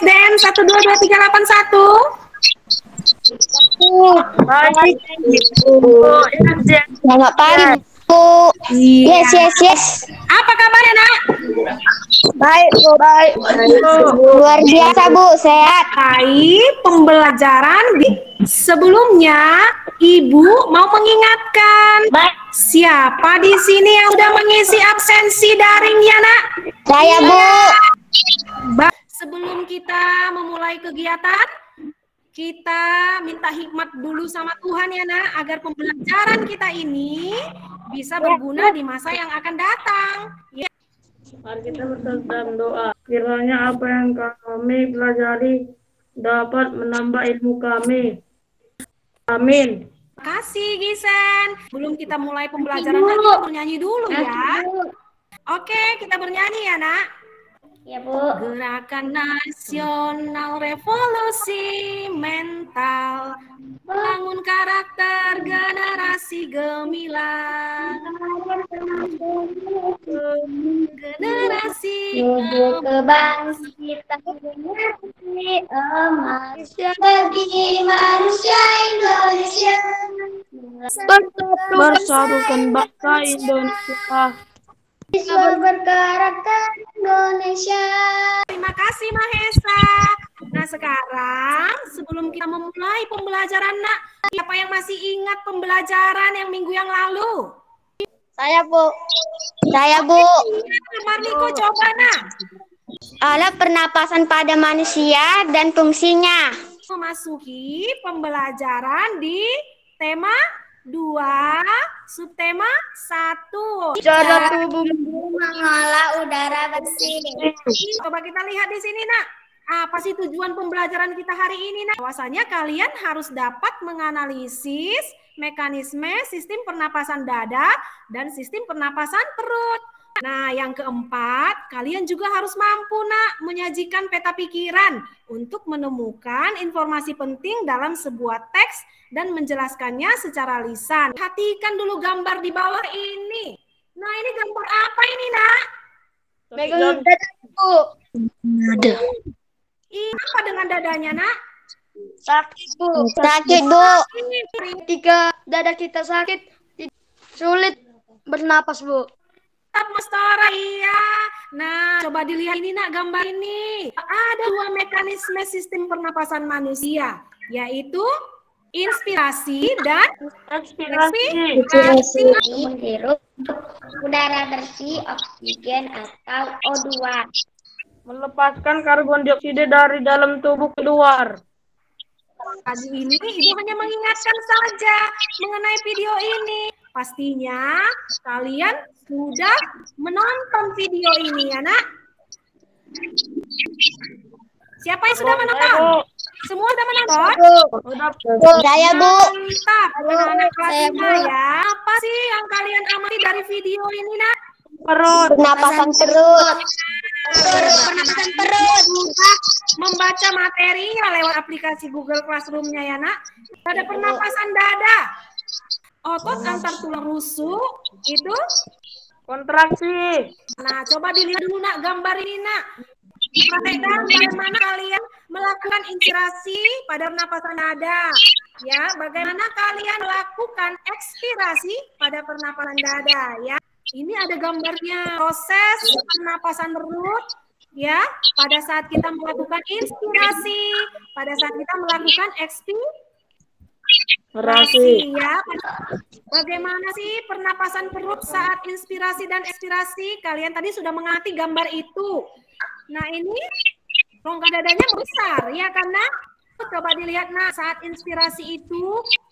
SDN 1223881? Baik. Selamat pagi, Bu. Iya. Yes. Apa kabarnya, Nak? Baik, Bu. Baik. Luar biasa, Bu. Sehat. Baik, pembelajaran sebelumnya Ibu mau mengingatkan siapa di sini yang sudah mengisi absensi daringnya, Nak? Saya, Bu. Sebelum kita memulai kegiatan, kita minta hikmat dulu sama Tuhan ya, Nak, agar pembelajaran kita ini bisa berguna di masa yang akan datang. Ya. Mari kita bersatu dalam doa. Kiranya apa yang kami pelajari dapat menambah ilmu kami. Amin. Terima kasih, Gisen. Belum kita mulai pembelajaran, kita bernyanyi dulu ya. Oke, kita bernyanyi ya, Nak. Ya, Bu. Gerakan Nasional Revolusi Mental, bangun karakter generasi gemilang. Generasi Kebangkitan generasi emas bagi manusia Indonesia. Bersatukan bangsa Indonesia. Siswa berkarakter Indonesia. Terima kasih, Mahesa. Nah, sekarang sebelum kita memulai pembelajaran, Nak, siapa yang masih ingat pembelajaran yang minggu yang lalu? Saya, Bu. Marniko, coba, Nak. Alat pernapasan pada manusia dan fungsinya. Memasuki pembelajaran di tema 2, subtema 1. Cara tubuh mengolah udara bersih. Coba kita lihat di sini, Nak. Apa sih tujuan pembelajaran kita hari ini, Nak? Bahwasanya kalian harus dapat menganalisis mekanisme sistem pernapasan dada dan sistem pernapasan perut. Nah, yang keempat, kalian juga harus mampu, Nak, menyajikan peta pikiran untuk menemukan informasi penting dalam sebuah teks dan menjelaskannya secara lisan. Perhatikan dulu gambar di bawah ini. Nah, ini gambar apa ini, Nak? Megang dada, Bu. Ada. Ini apa dengan dadanya, Nak? Sakit, Bu. Sakit, Bu. Ketika dada kita sakit, sulit bernapas, Bu. Mastora, iya. Nah, coba dilihat ini, Nak, gambar ini. Ada 2 mekanisme sistem pernapasan manusia, yaitu inspirasi dan ekspirasi. Menghirup udara bersih, oksigen atau O2. Melepaskan karbon dioksida dari dalam tubuh keluar. Tadi ini Ibu hanya mengingatkan saja mengenai video ini. Pastinya kalian sudah menonton video ini ya, Nak? Siapa yang sudah menonton? Semua sudah menonton? Saya, Bu. Mantap, anak-anak kelas 5 ya. Apa sih yang kalian amati dari video ini, Nak? Pernapasan perut. Pernapasan perut. Membaca materinya lewat aplikasi Google Classroom-nya ya, Nak. Ada pernapasan dada. Otot antar tulang rusuk itu kontraksi. Nah, coba dilihat dulu, Nak, gambar ini, Nak. Perhatikan bagaimana kalian melakukan inspirasi pada pernapasan dada. Ya, bagaimana kalian melakukan ekspirasi pada pernapasan dada, ya. Ini ada gambarnya, proses pernapasan perut, ya, pada saat kita melakukan inspirasi, pada saat kita melakukan ekspirasi, ya. Bagaimana sih pernapasan perut saat inspirasi dan ekspirasi? Kalian tadi sudah mengamati gambar itu. Nah, ini rongga dadanya besar, ya, karena coba dilihat, nah, saat inspirasi itu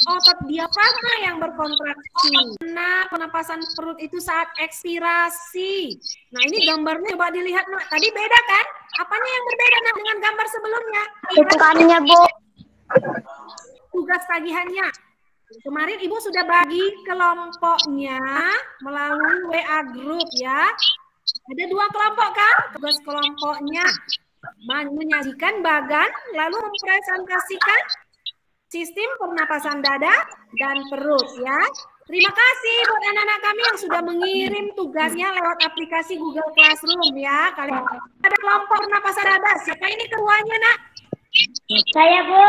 otot diafragma yang berkontraksi. Nah, pernapasan perut itu saat ekspirasi. Nah, ini gambarnya coba dilihat, nah, tadi beda kan? Apanya yang berbeda, nah, dengan gambar sebelumnya? Tukannya, Bu. Tugas tagihannya. Kemarin Ibu sudah bagi kelompoknya melalui WA group ya. Ada 2 kelompok kan? Tugas kelompoknya menyajikan bagan lalu mempresentasikan sistem pernapasan dada dan perut ya. Terima kasih buat anak-anak kami yang sudah mengirim tugasnya lewat aplikasi Google Classroom ya. Kalian ada kelompok pernapasan dada. Siapa ini ketuanya, Nak? Saya, Bu.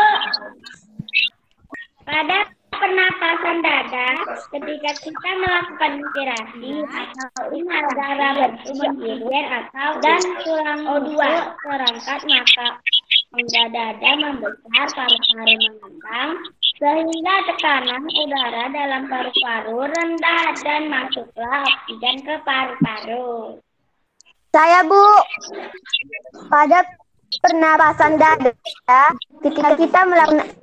Pada pernapasan dada, ketika kita melakukan inspirasi atau inhal udara berhilir atau dan tulang rusuk terangkat, maka rongga dada membesar, paru-paru mengembang, sehingga tekanan udara dalam paru-paru rendah dan masuklah oksigen ke paru-paru. Saya, Bu. Pada pernapasan dada, ketika kita melakukan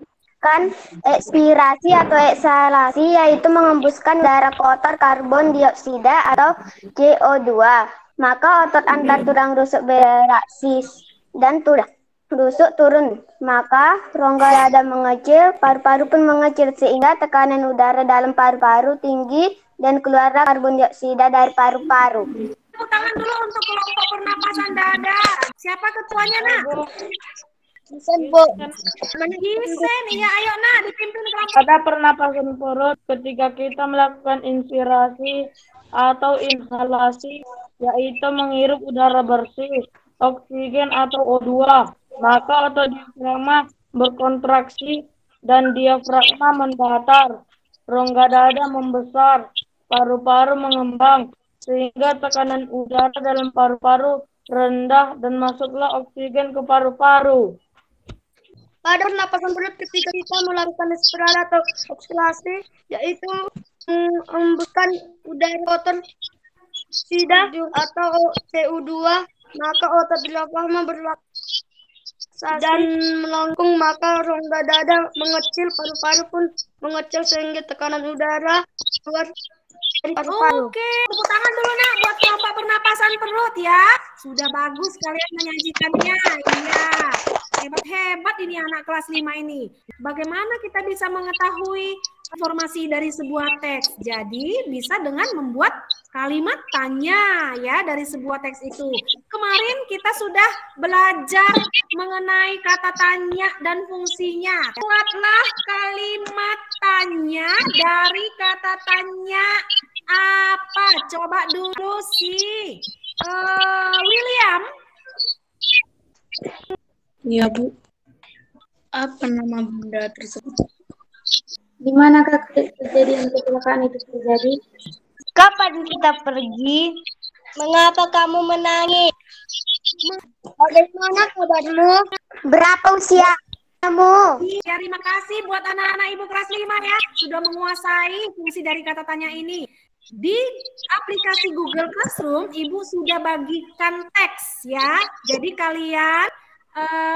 ekspirasi atau eksalasi, yaitu mengembuskan udara kotor karbon dioksida atau CO2, maka otot antar tulang rusuk bereaksi dan tulang rusuk turun, maka rongga dada mengecil, paru-paru pun mengecil, sehingga tekanan udara dalam paru-paru tinggi dan keluarlah karbon dioksida dari paru-paru. Tepuk tangan dulu untuk kelompok pernapasan dada. Siapa ketuanya, Nak? Gisen, Bu. Gisen, iya, ayo Nak, dipimpin kelompok. Pada pernapasan perut, ketika kita melakukan inspirasi atau inhalasi, yaitu menghirup udara bersih, oksigen atau O2, maka otot diafragma berkontraksi dan diafragma mendatar, rongga dada membesar, paru-paru mengembang, sehingga tekanan udara dalam paru-paru rendah dan masuklah oksigen ke paru-paru. Pada pernapasan perut, ketika kita melakukan inspirasi atau eksalasi, yaitu mengembuskan udara kotor sida atau CO2, maka otot diafragma berlaksasi dan melengkung, maka rongga dada mengecil, paru-paru pun mengecil, sehingga tekanan udara keluar dari paru-paru. Oke, tepuk tangan dulu Nak buat kelompok pernapasan perut ya. Sudah bagus kalian menyajikannya. Iya. Hebat-hebat ini anak kelas 5 ini. Bagaimana kita bisa mengetahui informasi dari sebuah teks? Jadi bisa dengan membuat kalimat tanya ya dari sebuah teks itu. Kemarin kita sudah belajar mengenai kata tanya dan fungsinya. Buatlah kalimat tanya dari kata tanya apa? Coba dulu si William. Iya, Bu. Apa nama benda tersebut? Di manakah kejadian kecelakaan itu terjadi? Kapan kita pergi? Mengapa kamu menangis? Bagaimana kabarmu? Berapa usia kamu? Ya, terima kasih buat anak-anak Ibu kelas 5 ya. Sudah menguasai fungsi dari kata tanya ini. Di aplikasi Google Classroom, Ibu sudah bagikan teks ya. Jadi kalian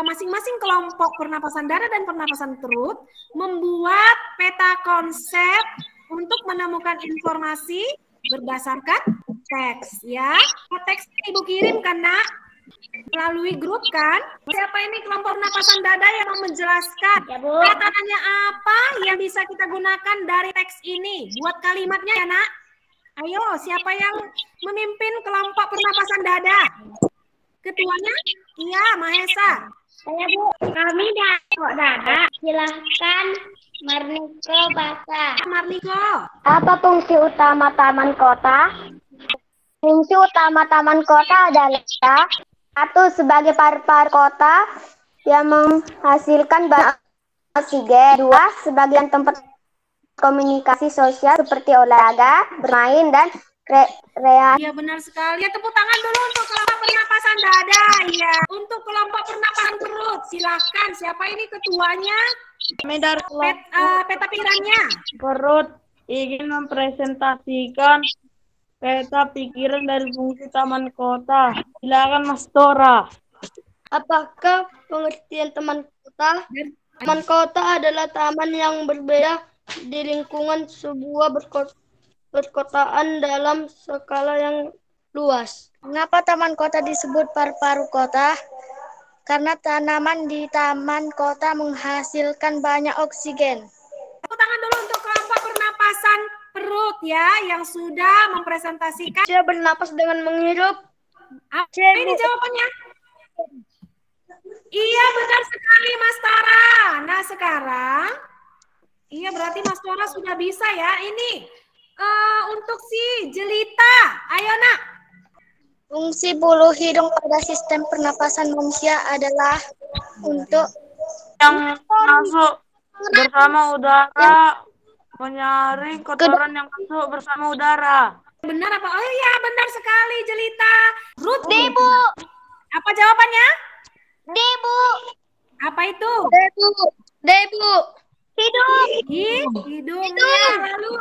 masing-masing kelompok pernapasan dada dan pernapasan perut membuat peta konsep untuk menemukan informasi berdasarkan teks ya. Teks Ibu kirim kan Nak? Melalui grup kan? Siapa ini kelompok pernapasan dada yang mau menjelaskan Ya, Bu. kata tanya apa yang bisa kita gunakan dari teks ini? Buat kalimatnya ya Nak. Ayo, siapa yang memimpin kelompok pernapasan dada? Ketuanya? Iya, Mahesa. Saya, Bu. Kami kok dada. Silahkan Marniko Basa. Marniko. Apa fungsi utama taman kota? Fungsi utama taman kota adalah satu, sebagai paru-paru kota yang menghasilkan banyak oksigen. Dua, sebagai tempat komunikasi sosial seperti olahraga, bermain, dan rekreasi. Iya benar sekali. Ya, tepuk tangan dulu untuk kelompok pernapasan dada. Ya, untuk kelompok pernapasan perut, silahkan. Siapa ini ketuanya? Medar Peta pikirannya. perut ingin mempresentasikan peta pikiran dari fungsi taman kota. Silakan Mas Tora. Apakah pengertian taman kota? Taman kota adalah taman yang berbeda di lingkungan sebuah perkotaan dalam skala yang luas. Mengapa taman kota disebut paru-paru kota? Karena tanaman di taman kota menghasilkan banyak oksigen. Tepuk tangan dulu untuk kelompok pernapasan perut ya yang sudah mempresentasikan. Dia bernapas dengan menghirup. Apa ini jawabannya? Iya benar sekali Mas Tara. Nah sekarang, iya berarti Mas Tara sudah bisa ya. Ini Untuk si Jelita. Ayo nak. Fungsi bulu hidung pada sistem pernapasan manusia adalah untuk yang masuk bersama udara, menyaring kotoran yang masuk bersama udara. Benar apa? Oh iya, benar sekali Jelita. Ruth. D, Bu. Apa jawabannya? D, Bu. Apa itu? D, Bu. D, Bu. Hidung. Hidungnya. Lalu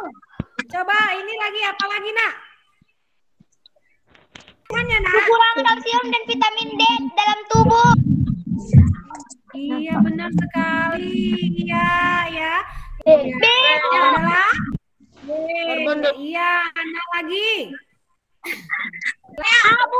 coba ini lagi apa lagi nak? Kekurangan kalsium dan vitamin D dalam tubuh. Iya benar sekali. Iya ya. B. Adalah iya, anak lagi. Abu.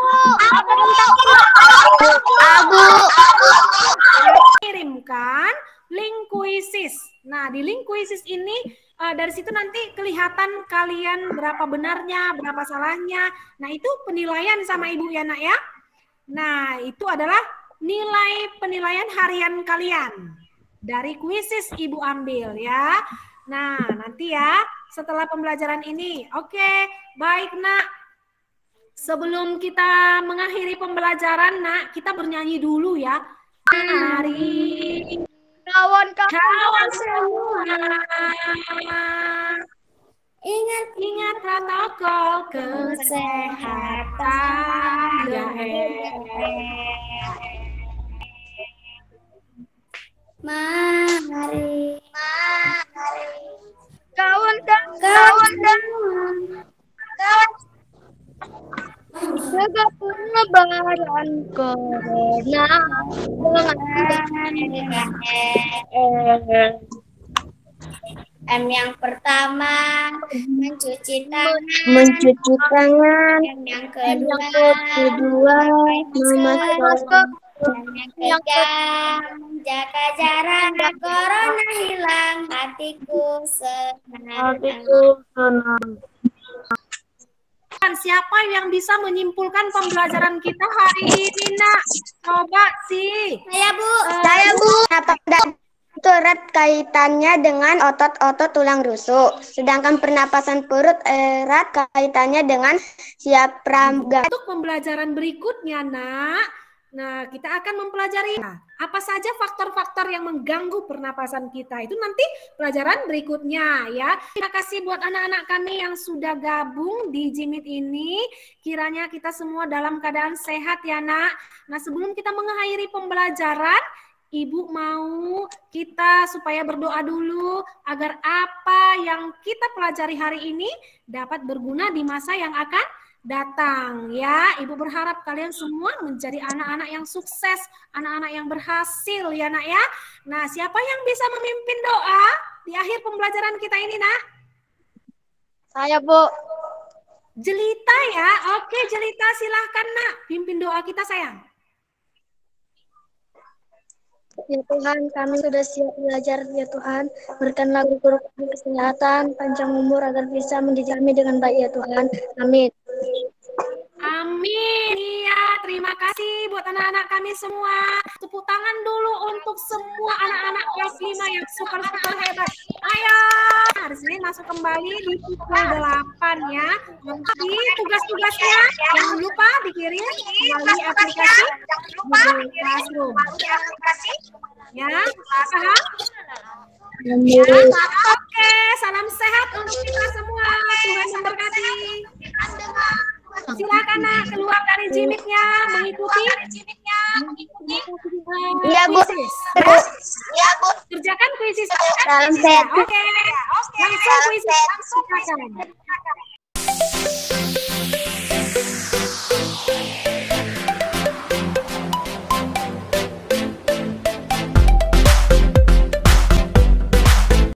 Kirimkan link kuisis. Nah, di link kuisis ini dari situ nanti kelihatan kalian berapa benarnya, berapa salahnya. Nah, itu penilaian sama Ibu ya, Nak ya. Nah, itu adalah nilai penilaian harian kalian. Dari kuisis Ibu ambil ya. Nah, nanti ya setelah pembelajaran ini. Oke, baik Nak. Sebelum kita mengakhiri pembelajaran, Nak, kita bernyanyi dulu ya. Mari kawan semua, ingat protokol kesehatan. Mari Kawan jaga penyebaran corona dengan M yang pertama mencuci tangan. Yang kedua memakai masker. Yang ketiga menjaga jarak. Corona hilang, hatiku senang. Siapa yang bisa menyimpulkan pembelajaran kita hari ini, Nak? Coba sih. Saya Bu. Itu erat kaitannya dengan otot-otot tulang rusuk. Sedangkan pernapasan perut erat kaitannya dengan siap pramugari. Untuk pembelajaran berikutnya, Nak, nah kita akan mempelajari apa saja faktor-faktor yang mengganggu pernapasan kita. Itu nanti pelajaran berikutnya ya. Terima kasih buat anak-anak kami yang sudah gabung di Jimit ini. Kiranya kita semua dalam keadaan sehat ya, Nak. Nah, sebelum kita mengakhiri pembelajaran, Ibu mau kita supaya berdoa dulu agar apa yang kita pelajari hari ini dapat berguna di masa yang akan datang ya. Ibu berharap kalian semua menjadi anak-anak yang sukses, anak-anak yang berhasil ya, Nak ya. Nah, siapa yang bisa memimpin doa di akhir pembelajaran kita ini, Nak? Saya, Bu. Jelita ya. Oke, Jelita silahkan, Nak. Pimpin doa kita, sayang. Ya Tuhan, kami sudah siap belajar ya Tuhan. Berikanlah guru kami kesehatan, panjang umur agar bisa mendidik kami dengan baik ya Tuhan. Amin. Amin. Iya, terima kasih buat anak-anak kami semua. Tepuk tangan dulu untuk semua anak-anak kelas 5 yang super hebat. Ayo, hari ini masuk kembali di pukul 8 ya. Nanti tugas-tugasnya jangan lupa dikirim melalui aplikasi Google Classroom. Ya, paham? Ya, oke, salam sehat untuk kita semua. Tuhan memberkati. Silakan Nak keluar dari Jimitnya mengikuti. Iya, Bu. Kerjakan kuisis. Salam sehat. Oke. Langsung kuisis. Silakan.